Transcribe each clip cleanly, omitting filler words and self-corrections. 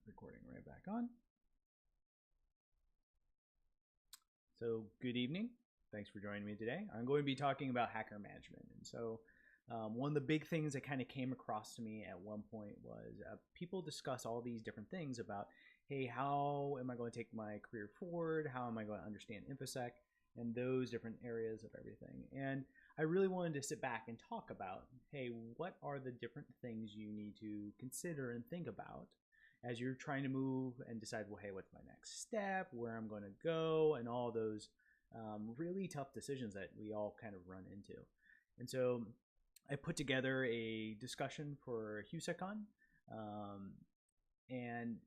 Recording right back on. So good evening. Thanks for joining me today. I'm going to be talking about hacker management. And so one of the big things that kind of came across to me at one point was people discuss all these different things about, hey, how am I going to take my career forward? How am I going to understand InfoSec and those different areas of everything? And I really wanted to sit back and talk about, hey, what are the different things you need to consider and think about as you're trying to move and decide, well, hey, what's my next step, where I'm going to go, and all those really tough decisions that we all kind of run into. And so I put together a discussion for HuSecCon, and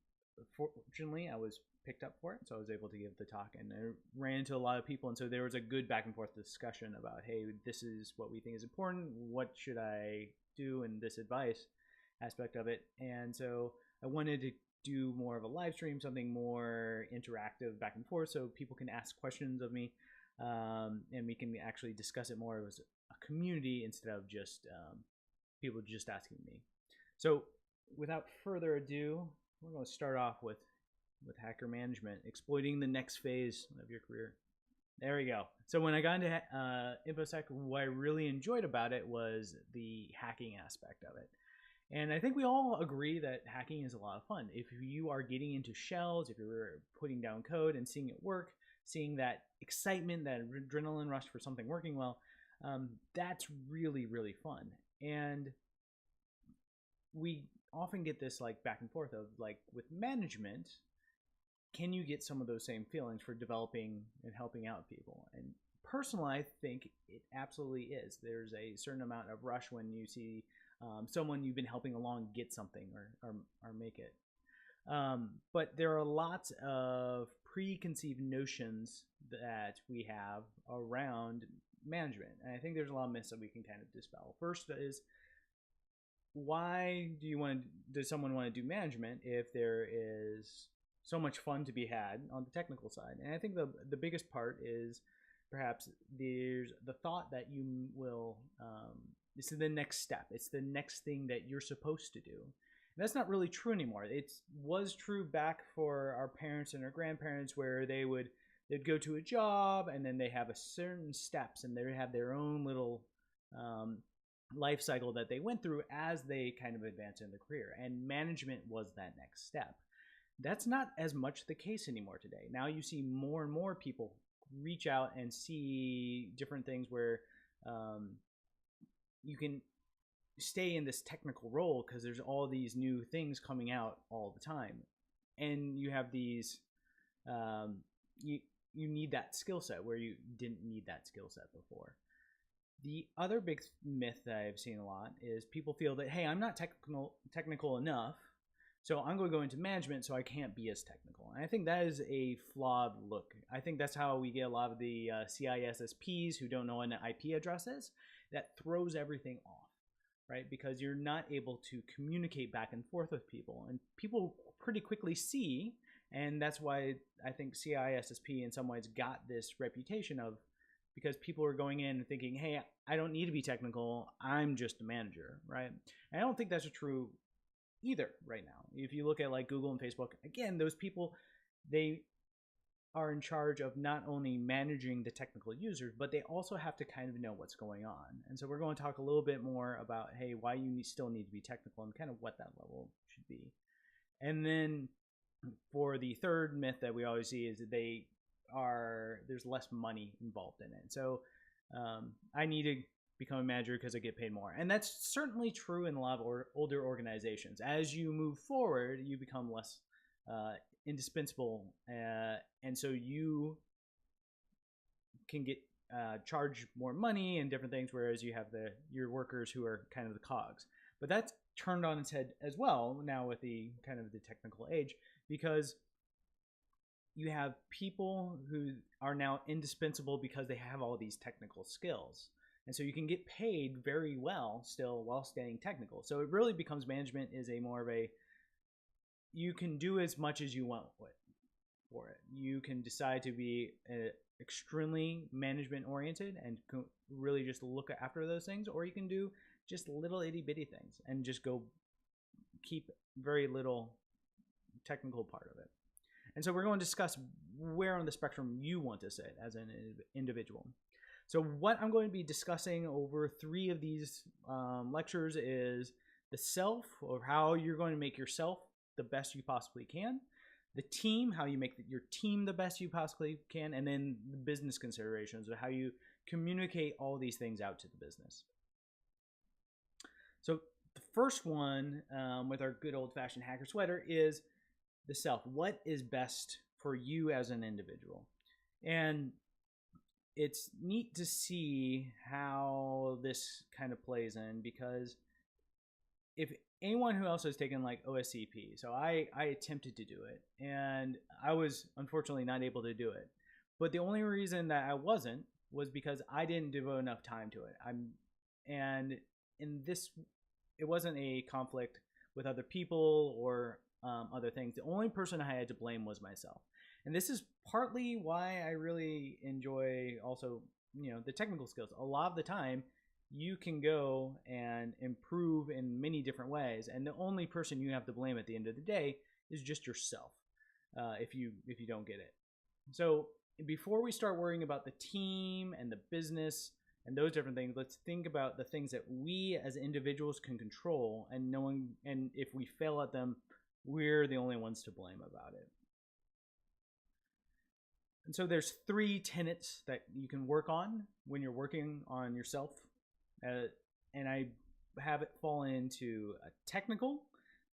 fortunately I was picked up for it, so I was able to give the talk, and I ran into a lot of people, and so there was a good back and forth discussion about, hey, this is what we think is important, what should I do, and this advice aspect of it. And so I wanted to do more of a live stream, something more interactive back and forth, so people can ask questions of me, and we can actually discuss it more as a community instead of just people just asking me. So without further ado, we're going to start off with hacker management, exploiting the next phase of your career. There we go. So when I got into InfoSec, what I really enjoyed about it was the hacking aspect of it. And I think we all agree that hacking is a lot of fun. If you are getting into shells, if you're putting down code and seeing it work, seeing that excitement, that adrenaline rush for something working well, that's really, really fun. And we often get this like back and forth of like with management, can you get some of those same feelings for developing and helping out people? And personally, I think it absolutely is. There's a certain amount of rush when you see someone you've been helping along get something or make it. But there are lots of preconceived notions that we have around management. And I think there's a lot of myths that we can kind of dispel. First is, why does someone want to do management if there is so much fun to be had on the technical side? And I think the biggest part is perhaps there's the thought that you will, this is the next step. It's the next thing that you're supposed to do. And that's not really true anymore. It was true back for our parents and our grandparents where they'd go to a job and then they have a certain steps and they have their own little life cycle that they went through as they kind of advanced in the career. And management was that next step. That's not as much the case anymore today. Now you see more and more people reach out and see different things where you can stay in this technical role because there's all these new things coming out all the time. And you have these, you need that skill set where you didn't need that skill set before. The other big myth that I've seen a lot is people feel that, hey, I'm not technical enough, so I'm going to go into management so I can't be as technical. And I think that is a flawed look. I think that's how we get a lot of the CISSPs who don't know what an IP address is. That throws everything off, right? Because you're not able to communicate back and forth with people. And people pretty quickly see, and that's why I think CISSP in some ways got this reputation of, because people are going in and thinking, hey, I don't need to be technical, I'm just a manager, right? And I don't think that's true either right now. If you look at like Google and Facebook, again, those people, they are in charge of not only managing the technical users, but they also have to kind of know what's going on. And so we're going to talk a little bit more about, hey, why you still need to be technical and kind of what that level should be. And then for the third myth that we always see is that there's less money involved in it. So I need to become a manager because I get paid more. And that's certainly true in a lot of older organizations. As you move forward, you become less indispensable. And so you can get charged more money and different things, whereas you have your workers who are kind of the cogs. But that's turned on its head as well now with the kind of the technical age, because you have people who are now indispensable because they have all these technical skills. And so you can get paid very well still while staying technical. So it really becomes management is a more of a, you can do as much as you want for it. You can decide to be extremely management oriented and really just look after those things, or you can do just little itty bitty things and just go keep very little technical part of it. And so we're going to discuss where on the spectrum you want to sit as an individual. So what I'm going to be discussing over 3 of these lectures is the self, or how you're going to make yourself the best you possibly can, the team, how you make your team the best you possibly can, and then the business considerations, or how you communicate all these things out to the business. So the first one, with our good old-fashioned hacker sweater, is the self. What is best for you as an individual? And it's neat to see how this kind of plays in, because if anyone who else has taken like OSCP, so I attempted to do it, and I was unfortunately not able to do it. But the only reason that I wasn't was because I didn't devote enough time to it. And in this, it wasn't a conflict with other people or other things. The only person I had to blame was myself. And this is partly why I really enjoy also, the technical skills. A lot of the time, you can go and improve in many different ways, and the only person you have to blame at the end of the day is just yourself, if you don't get it. So before we start worrying about the team and the business and those different things, let's think about the things that we as individuals can control, and if we fail at them, we're the only ones to blame about it. And so there's 3 tenets that you can work on when you're working on yourself. And I have it fall into a technical,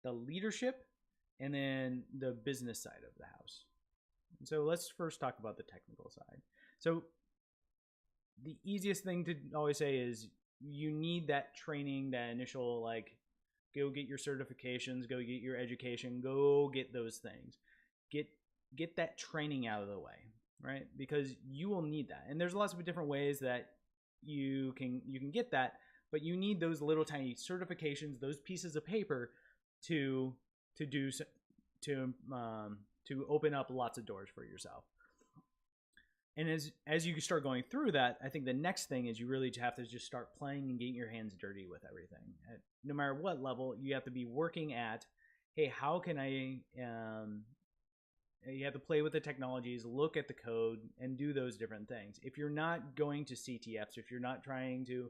the leadership, and then the business side of the house. And so let's first talk about the technical side. So the easiest thing to always say is you need that training, that initial, like, go get your certifications, go get your education, go get those things. Get that training out of the way, right? Because you will need that. And there's lots of different ways that you can get that, but you need those little tiny certifications, those pieces of paper to open up lots of doors for yourself. And as you start going through that, I think the next thing is you really have to just start playing and getting your hands dirty with everything. No matter what level, you have to be working at, hey, how can I you have to play with the technologies, look at the code, and do those different things. If you're not going to CTFs, if you're not trying to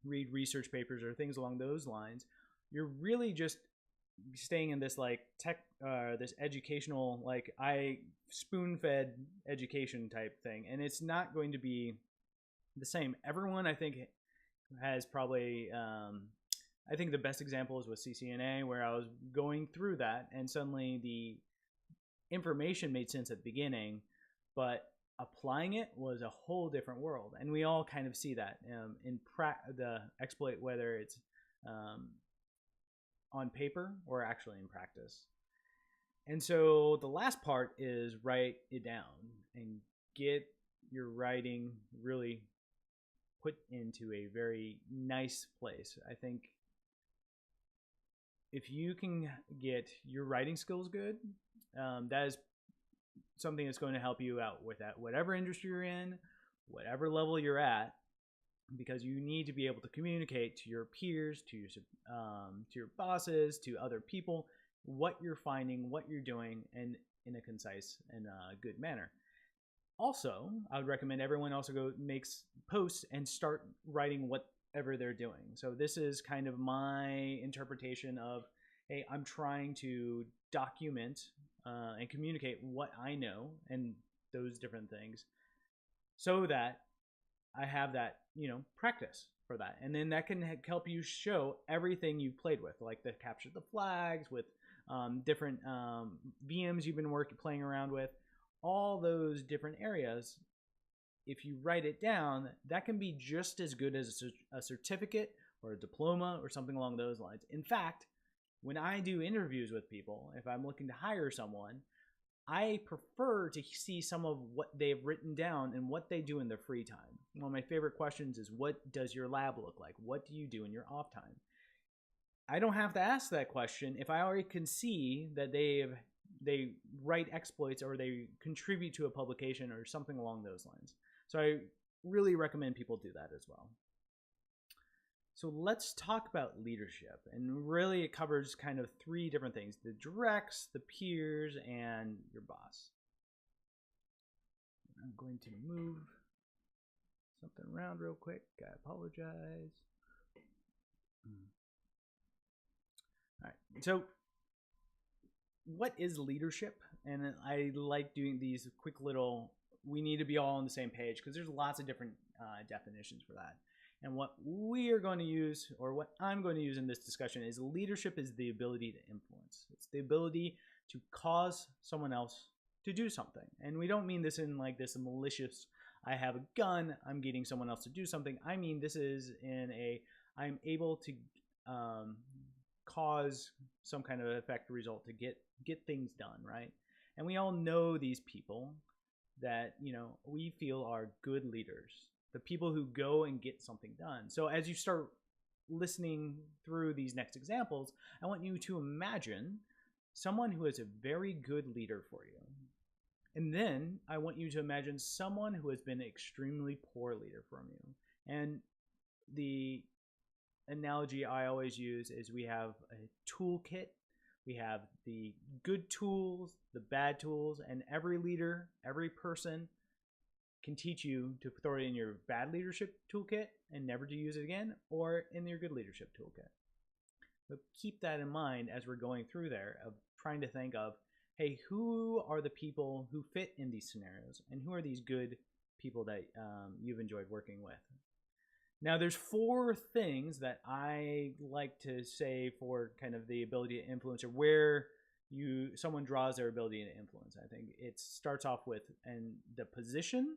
read research papers or things along those lines, you're really just staying in this like this educational, like I spoon-fed education type thing, and it's not going to be the same. Everyone, I think, has probably I think the best example is with CCNA, where I was going through that, and suddenly the information made sense at the beginning, but applying it was a whole different world. And we all kind of see that in the exploit, whether it's on paper or actually in practice. And so the last part is write it down and get your writing really put into a very nice place. I think if you can get your writing skills good, that is something that's going to help you out with that, whatever industry you're in, whatever level you're at, because you need to be able to communicate to your peers, to your bosses, to other people, what you're finding, what you're doing, and in a concise and good manner. Also, I would recommend everyone also go makes posts and start writing whatever they're doing. So this is kind of my interpretation of, hey, I'm trying to document and communicate what I know and those different things, so that I have that, practice for that. And then that can help you show everything you've played with, like the capture the flags with different VMs you've been playing around with, all those different areas. If you write it down, that can be just as good as a certificate or a diploma or something along those lines. In fact, when I do interviews with people, if I'm looking to hire someone, I prefer to see some of what they've written down and what they do in their free time. One of my favorite questions is, what does your lab look like? What do you do in your off time? I don't have to ask that question if I already can see that they write exploits or they contribute to a publication or something along those lines. So I really recommend people do that as well. So let's talk about leadership. And really, it covers kind of three different things: the directs, the peers, and your boss. I'm going to move something around real quick. I apologize. All right. So, what is leadership? And I like doing these quick little, we need to be all on the same page because there's lots of different definitions for that. And what we are going to use, or what I'm going to use in this discussion, is leadership is the ability to influence. It's the ability to cause someone else to do something. And we don't mean this in like this malicious, I have a gun, I'm getting someone else to do something. I mean, this is in a, I'm able to cause some kind of effect result to get things done, right? And we all know these people that, you know, we feel are good leaders, the people who go and get something done. So as you start listening through these next examples, I want you to imagine someone who is a very good leader for you. And then I want you to imagine someone who has been an extremely poor leader from you. And the analogy I always use is we have a toolkit. We have the good tools, the bad tools, and every leader, every person can teach you to throw it in your bad leadership toolkit and never to use it again, or in your good leadership toolkit. But keep that in mind as we're going through there, of trying to think of, hey, who are the people who fit in these scenarios, and who are these good people that you've enjoyed working with? Now, there's 4 things that I like to say for kind of the ability to influence, or where someone draws their ability to influence. I think it starts off with the position,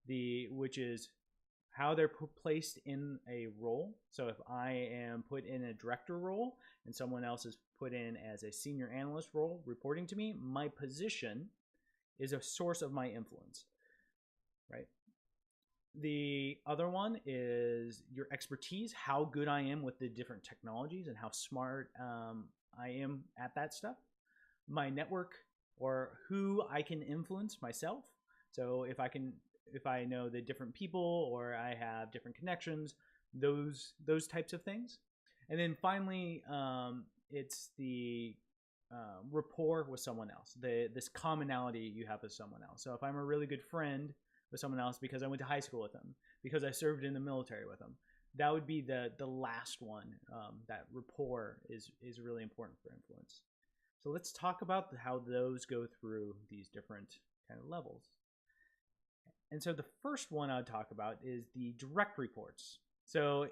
which is how they're placed in a role. So if I am put in a director role and someone else is put in as a senior analyst role reporting to me, my position is a source of my influence, right? The other one is your expertise, how good I am with the different technologies and how smart I am at that stuff. My network, or who I can influence myself. So if I know the different people, or I have different connections, those types of things. And then finally, it's the rapport with someone else, this commonality you have with someone else. So if I'm a really good friend with someone else because I went to high school with them, because I served in the military with them, that would be the last one. That rapport is really important for influence. So let's talk about how those go through these different kind of levels. And so the first one I'll talk about is the direct reports. So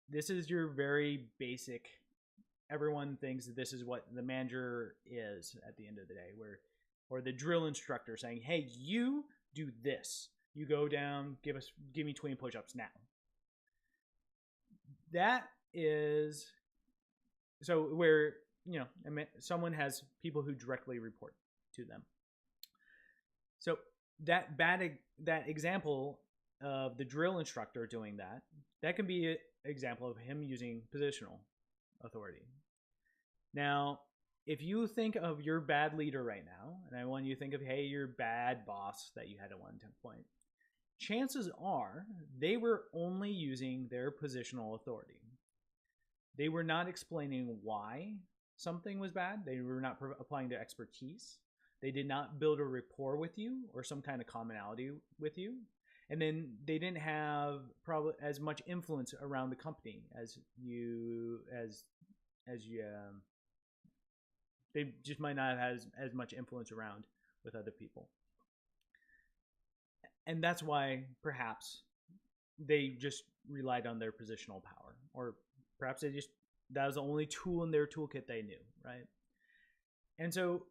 this is your very basic, everyone thinks that this is what the manager is at the end of the day, or the drill instructor saying, hey, you do this. You go down, give me 20 push-ups now. That is, so where, you know, someone has people who directly report to them. So that example of the drill instructor doing that can be an example of him using positional authority. Now, if you think of your bad leader right now, and I want you to think of, hey, your bad boss that you had at one point, chances are they were only using their positional authority. They were not explaining why something was bad. They were not applying their expertise. They did not build a rapport with you or some kind of commonality with you. And then they didn't have probably as much influence around the company as they just might not have as much influence around with other people. And that's why perhaps they just relied on their positional power, or perhaps that was the only tool in their toolkit they knew, right? And so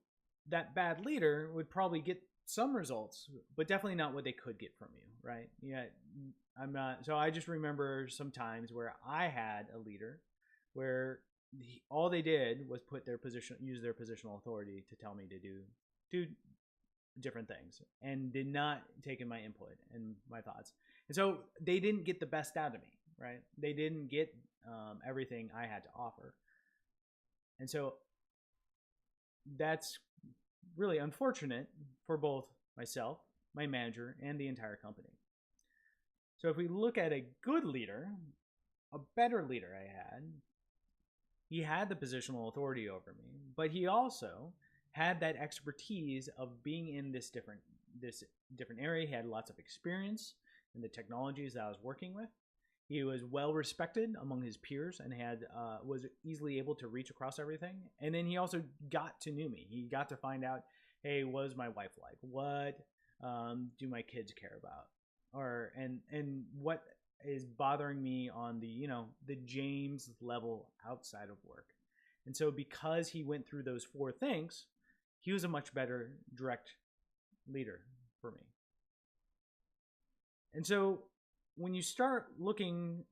that bad leader would probably get some results, but definitely not what they could get from you, right? Yeah, so I just remember some times where I had a leader where all they did was use their positional authority to tell me to do different things, and did not take in my input and my thoughts. And so they didn't get the best out of me, right? They didn't get everything I had to offer. And so that's really unfortunate for both myself, my manager, and the entire company. So if we look at a good leader, a better leader I had, he had the positional authority over me, but he also had that expertise of being in this different area. He had lots of experience in the technologies that I was working with. He was well respected among his peers and was easily able to reach across everything. And then he also got to know me. He got to find out, hey, what is my wife like? What do my kids care about? And what is bothering me on the James level outside of work. And so because he went through those 4 things, he was a much better direct leader for me. And so when you start looking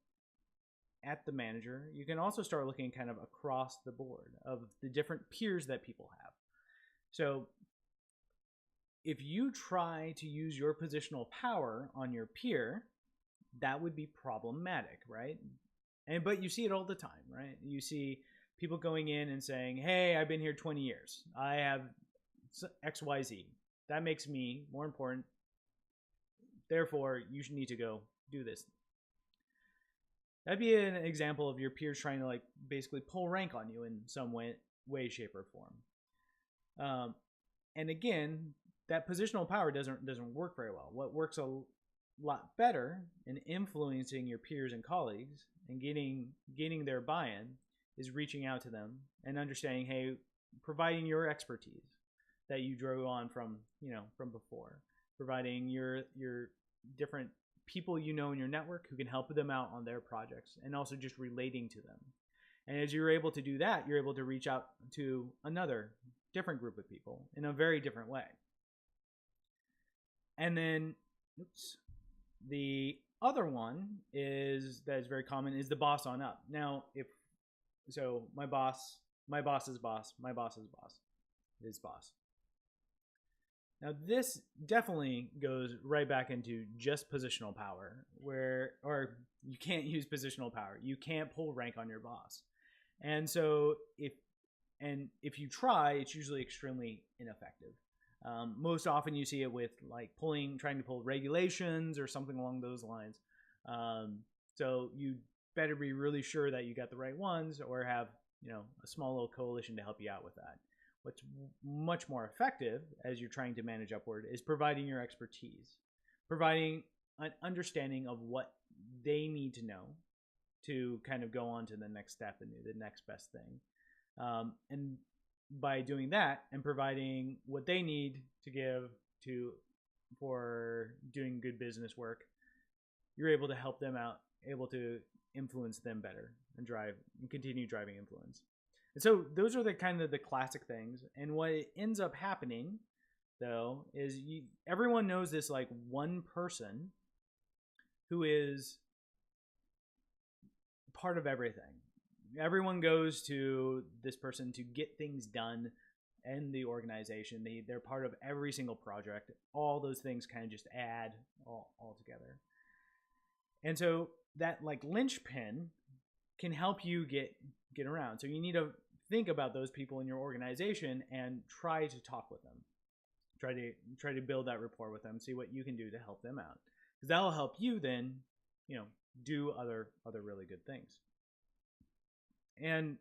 at the manager, you can also start looking kind of across the board of the different peers that people have. So if you try to use your positional power on your peer, that would be problematic, right? But you see it all the time, right? You see people going in and saying, hey, I've been here 20 years. I have XYZ. That makes me more important. Therefore, you should need to go do this. That'd be an example of your peers trying to basically pull rank on you in some way, shape, or form. And again, that positional power doesn't work very well. What works a lot better in influencing your peers and colleagues and getting their buy-in is reaching out to them and understanding, hey, providing your expertise that you drew on from before, providing your different people in your network who can help them out on their projects, and also just relating to them. And as you're able to do that, you're able to reach out to another different group of people in a very different way. And then, the other one that is very common is the boss on up. Now, my boss's boss, my boss's boss, his boss. Now, this definitely goes right back into just positional power, or you can't use positional power. You can't pull rank on your boss. And so if you try, it's usually extremely ineffective. Most often you see it with trying to pull regulations or something along those lines. So you better be really sure that you got the right ones, or have a small little coalition to help you out with that. What's much more effective as you're trying to manage upward is providing your expertise, providing an understanding of what they need to know to kind of go on to the next step and do the next best thing. And by doing that and providing what they need to give for doing good business work, you're able to help them out, able to influence them better and continue driving influence. And so those are the kind of the classic things. And what ends up happening, though, is everyone knows this one person who is part of everything. Everyone goes to this person to get things done in the organization. They're part of every single project. All those things kind of just add all together. And so that linchpin can help you get around. So you need to think about those people in your organization and try to talk with them. Try to build that rapport with them. See what you can do to help them out, because that'll help you then, do other really good things. And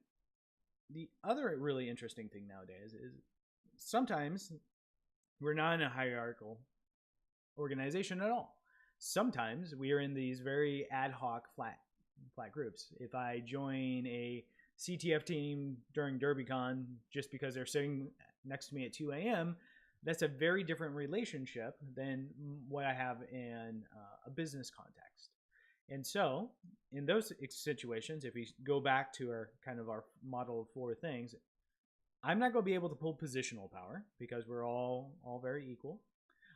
the other really interesting thing nowadays is sometimes we're not in a hierarchical organization at all. Sometimes we are in these very ad hoc flat groups. If I join a CTF team during DerbyCon just because they're sitting next to me at 2 a.m., that's a very different relationship than what I have in a business context. And so in those situations, if we go back to our model of 4 things, I'm not going to be able to pull positional power because we're all very equal.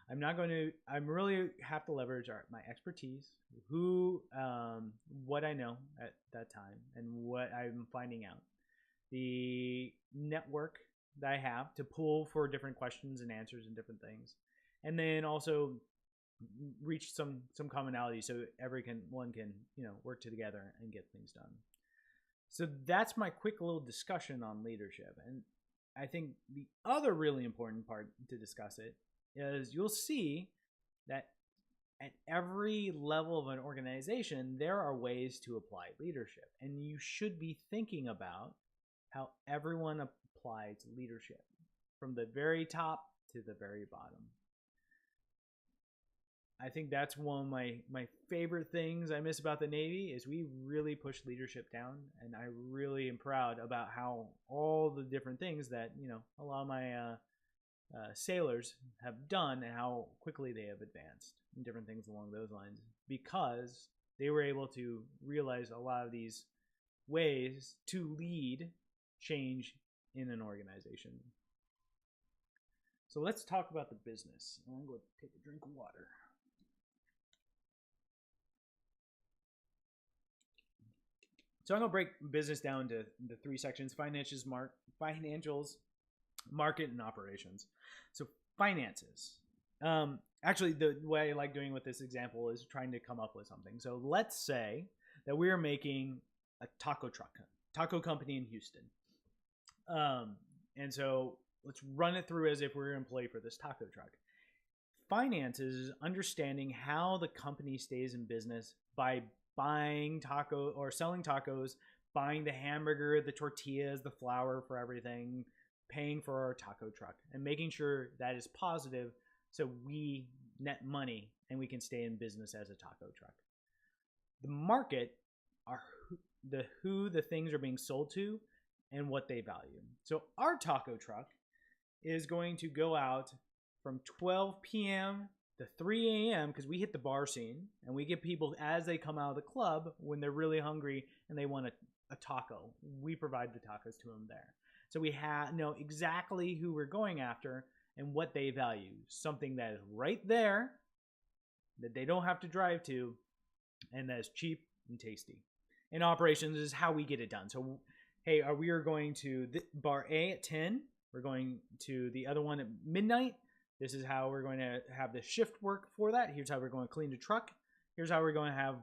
I'm really have to leverage my expertise, what I know at that time and what I'm finding out, the network that I have to pull for different questions and answers and different things, and then also reach some commonality so everyone can work together and get things done. So that's my quick little discussion on leadership. And I think the other really important part to discuss it is you'll see that at every level of an organization, there are ways to apply leadership. And you should be thinking about how everyone applies leadership from the very top to the very bottom. I think that's one of my favorite things I miss about the Navy is we really push leadership down, and I really am proud about how all the different things that a lot of my sailors have done and how quickly they have advanced and different things along those lines because they were able to realize a lot of these ways to lead change in an organization. So let's talk about the business. I'm going to take a drink of water. So I'm going to break business down to the three sections: financials, market, and operations. So finances. Actually, the way I like doing with this example is trying to come up with something. So let's say that we are making a taco company in Houston. And so let's run it through as if we're an employee for this taco truck. Finances is understanding how the company stays in business by buying taco or selling tacos, buying the hamburger, the tortillas, the flour for everything, paying for our taco truck, and making sure that is positive so we net money and we can stay in business as a taco truck. The market are who the things are being sold to and what they value. So our taco truck is going to go out from 12 p.m. to 3 a.m. because we hit the bar scene and we get people as they come out of the club when they're really hungry and they want a taco. We provide the tacos to them there. So we know exactly who we're going after and what they value. Something that is right there that they don't have to drive to and that is cheap and tasty. And operations is how we get it done. So, hey, we are going to bar A at 10. We're going to the other one at midnight. This is how we're going to have the shift work for that. Here's how we're going to clean the truck. Here's how we're going to have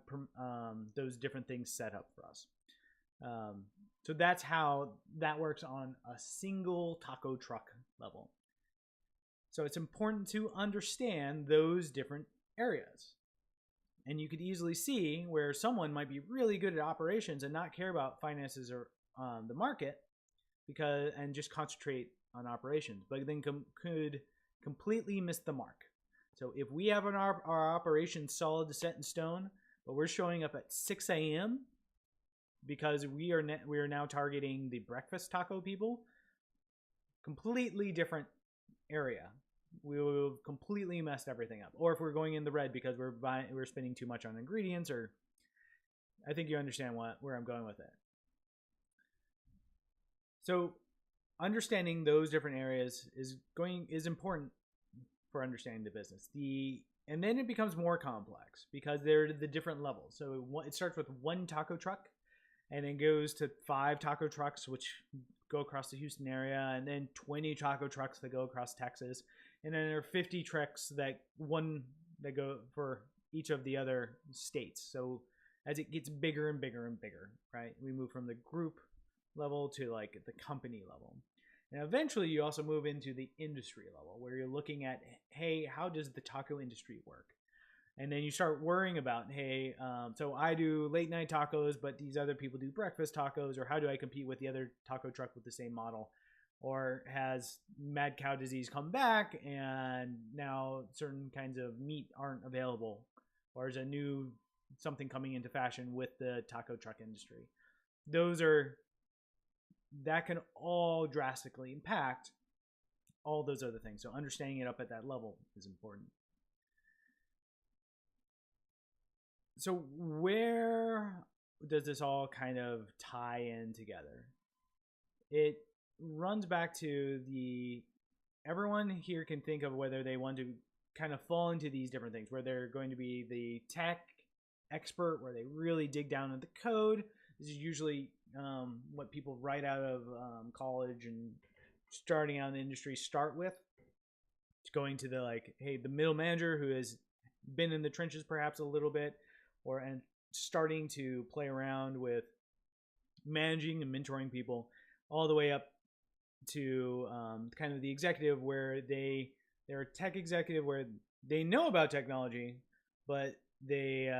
those different things set up for us. So that's how that works on a single taco truck level. So it's important to understand those different areas. And you could easily see where someone might be really good at operations and not care about finances or the market and just concentrate on operations, but then could completely miss the mark. So if we have our operations solid, set in stone, but we're showing up at 6 a.m. because we are now targeting the breakfast taco people, completely different area. We will have completely messed everything up. Or if we're going in the red because we're spending too much on ingredients, or I think you understand where I'm going with it. So understanding those different areas is important for understanding the business. And then it becomes more complex because they're the different levels. So it starts with one taco truck and then goes to 5 taco trucks, which go across the Houston area, and then 20 taco trucks that go across Texas. And then there are 50 trucks that go for each of the other states. So as it gets bigger and bigger and bigger, right? We move from the group level to like the company level. And eventually you also move into the industry level where you're looking at, hey, how does the taco industry work? And then you start worrying about, hey, so I do late night tacos, but these other people do breakfast tacos, or how do I compete with the other taco truck with the same model? Or has mad cow disease come back and now certain kinds of meat aren't available? Or is a new something coming into fashion with the taco truck industry? That can all drastically impact all those other things. So understanding it up at that level is important. So where does this all kind of tie in together? It runs back to everyone here can think of whether they want to kind of fall into these different things, where they're going to be the tech expert, where they really dig down into the code. This is usually what people right out of college and starting out in the industry start with. It's going to the middle manager who has been in the trenches perhaps a little bit, and starting to play around with managing and mentoring people, all the way up to kind of the executive, where they're a tech executive where they know about technology, but they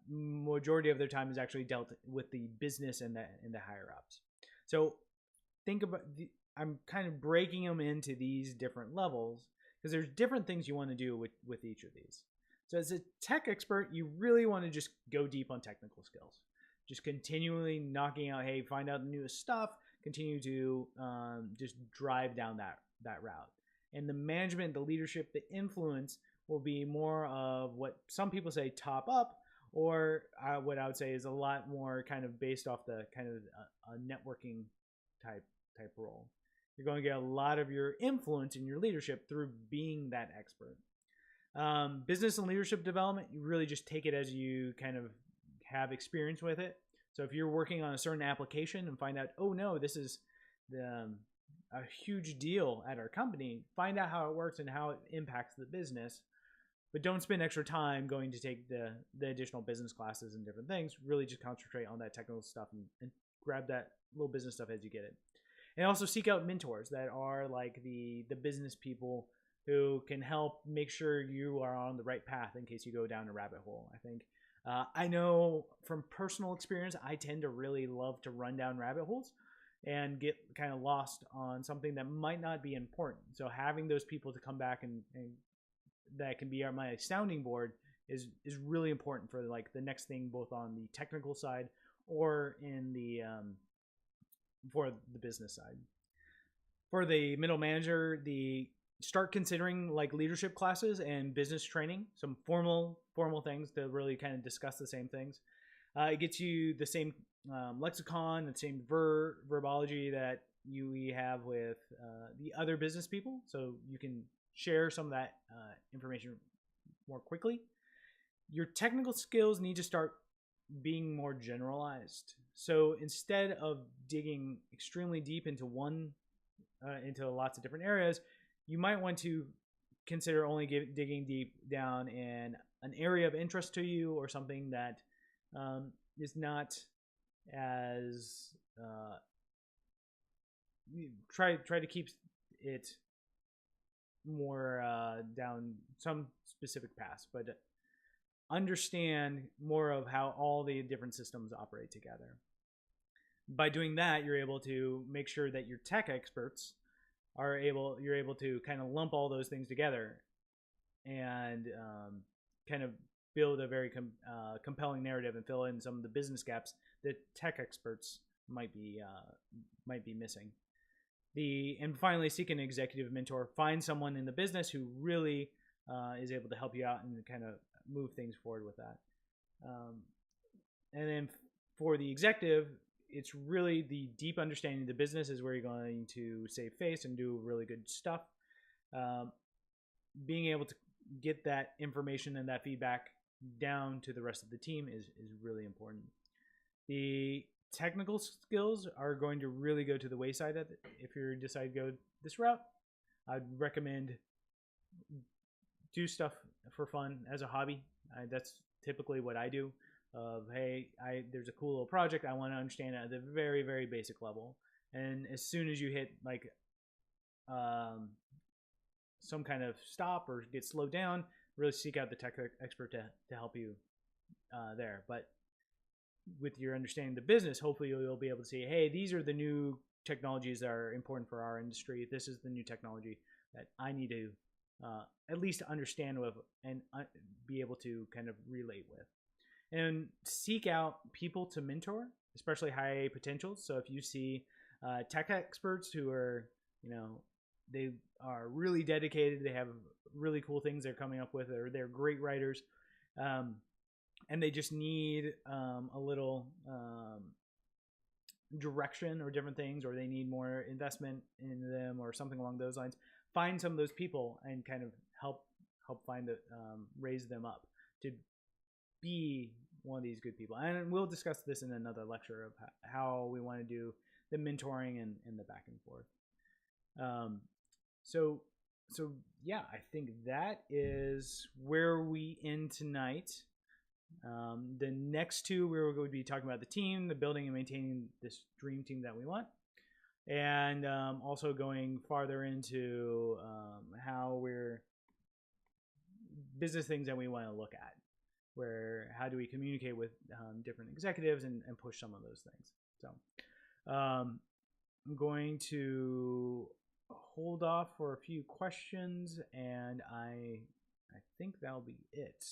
majority of their time is actually dealt with the business and the higher ups. So think about I'm kind of breaking them into these different levels because there's different things you want to do with each of these. So as a tech expert, you really want to just go deep on technical skills, just continually knocking out, hey, find out the newest stuff, continue to just drive down that route. And the management, the leadership, the influence will be more of what some people say top up, or what I would say is a lot more kind of based off the kind of a networking type role. You're going to get a lot of your influence in your leadership through being that expert. Business and leadership development, you really just take it as you kind of have experience with it. So if you're working on a certain application and find out, oh no, this is a huge deal at our company, find out how it works and how it impacts the business. But don't spend extra time going to take the additional business classes and different things. Really just concentrate on that technical stuff and grab that little business stuff as you get it. And also seek out mentors that are like the business people who can help make sure you are on the right path in case you go down a rabbit hole. I think I know from personal experience, I tend to really love to run down rabbit holes and get kind of lost on something that might not be important. So having those people to come back and that can be my sounding board is really important for like the next thing, both on the technical side or in the for the business side. For the middle manager, start considering like leadership classes and business training, some formal things to really kind of discuss the same things. It gets you the same lexicon, the same verbology that we have with the other business people, so you can share some of that information more quickly. Your technical skills need to start being more generalized. So instead of digging extremely deep into into lots of different areas, you might want to consider only digging deep down in an area of interest to you, or something that is not as try to keep it more down some specific paths, but understand more of how all the different systems operate together. By doing that, you're able to make sure that your tech experts you're able to kind of lump all those things together and kind of build a very compelling narrative and fill in some of the business gaps that tech experts might be missing. And finally, seek an executive mentor. Find someone in the business who really is able to help you out and kind of move things forward with that. And then for the executive, it's really the deep understanding of the business is where you're going to save face and do really good stuff. Being able to get that information and that feedback down to the rest of the team is really important. The technical skills are going to really go to the wayside if you decide to go this route. I'd recommend do stuff for fun as a hobby. That's typically what I do. Hey, there's a cool little project, I want to understand it at the very, very basic level. And as soon as you hit like some kind of stop or get slowed down, really seek out the tech expert to help you there. But with your understanding of the business, hopefully you'll be able to say, hey, these are the new technologies that are important for our industry. This is the new technology that I need to at least understand with and be able to kind of relate with. And seek out people to mentor, especially high potentials. So if you see tech experts who are, they are really dedicated, they have really cool things they're coming up with, or they're great writers, and they just need a little direction or different things, or they need more investment in them or something along those lines, find some of those people and kind of help find raise them up to be one of these good people. And we'll discuss this in another lecture of how we want to do the mentoring and the back and forth. So yeah, I think that is where we end tonight. The next two, we're going to be talking about the team, the building and maintaining this dream team that we want, and also going farther into how we're business things that we want to look at. where how do we communicate with different executives and push some of those things. So I'm going to hold off for a few questions, and I think that'll be it.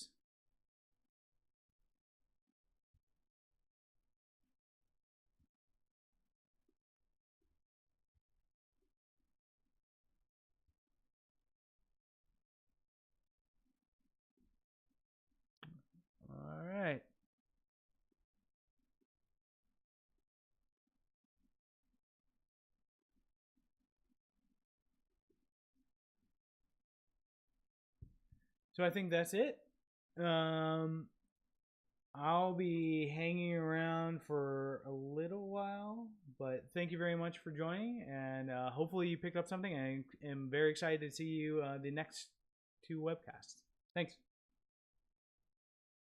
All right. So I think that's it. I'll be hanging around for a little while, but thank you very much for joining, and hopefully you picked up something. I am very excited to see you the next two webcasts. Thanks.